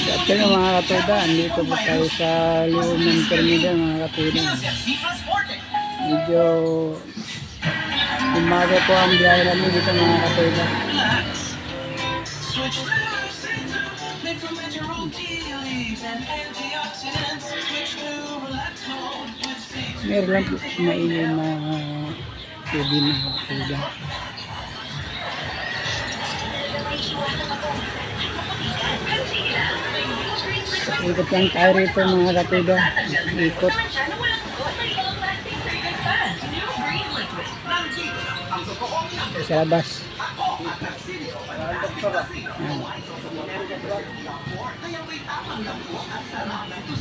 At yun mga katuda, andito po tayo sa loob ng terminal mga katuda. Medyo umaga po ang biyahe namin dito mga katuda. Meron lang po mainit na tubig mga katuda. Ikot lang tayo rito mga katuda. Ikot. Sa labas.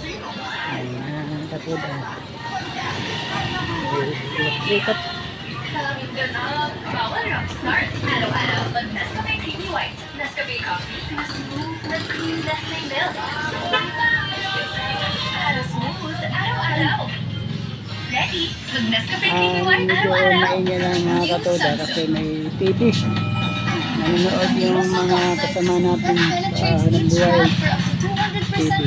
Ayan, katuda. Ikot. Bawal rockstar, araw-araw pag Nescafe Creamy White. Nescafe Coffee, mas smooth, mas clean, less may milk. Smooth, araw-araw. Ready? Pag Nescafe Creamy White, Medyo araw-araw. maingay lang mga katuda kasi may TV. Nanonood yung mga kasama natin sa hanap buhay. TV.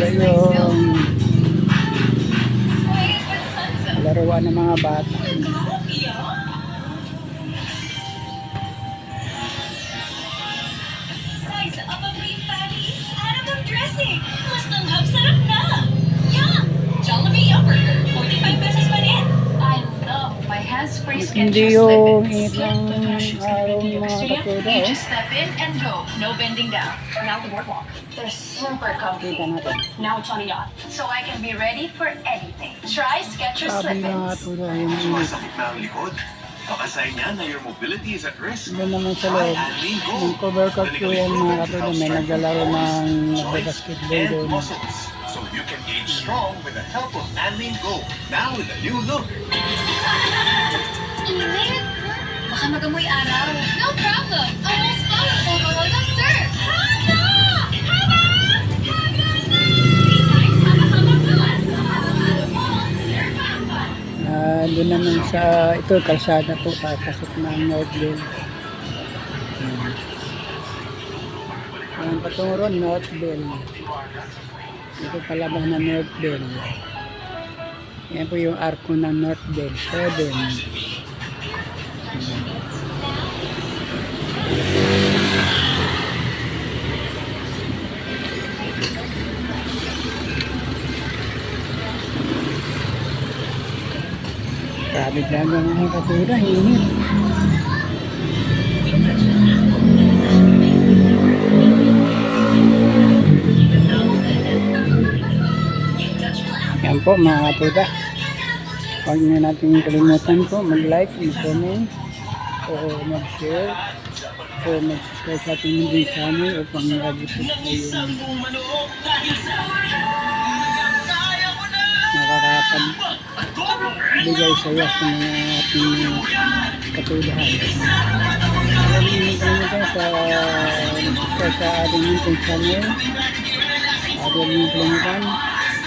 Ito yung laruan ng mga bata. Size up ang beef patties, add up ang dressing. Mas nanghap, sarap na. Yum! Jollibee Yum Burger, 45 pesos pa din. I love my hands-free skin Hindi yung init ng araw ng mga katuda. You just step in and go. No bending down. Now the boardwalk. They're super comfy. Kita natin. Now it's on a yacht. So I can be ready for anything. Try Skechers Sabi ng Slip-ins. katuda yung init. Sumasakit na ang likod. Pakasay niya na your mobility is at risk. Doon naman sa loob. Yung cover cut ko yan mga katuda. May naglalaro ng basketball And doon. muscles. So you can age strong with the help of Anlene Go. Now with a new look. Init! Baka magamoy araw. No problem! Almost powerful Moroy ng Sir! Haba! Haba! Doon naman sa ito kalsada po papasok ng Northville. Ayan patungo ron Northville. Ito palabas na Northville. Yan po yung arko ng Northville 7. Grabe talaga mga katuda, init. Yan po mga katuda. Huwag nyo natin kalimutan po mag-like, mag-comment, o mag-share, o mag-subscribe sa ating munting channel upang mag-abot po yung nakakapagbigay saya sa mga ating katudahan. Huwag nyo kalimutan sa ating munting channel. Huwag nyo kalimutan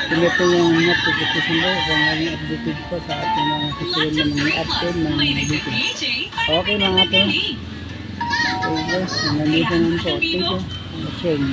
sila po yung notification ko kung maging updated po sa ating mga susunod na mga upload ng video. Okay mga ito. Okay guys, nandito naman po. Thank you for watching.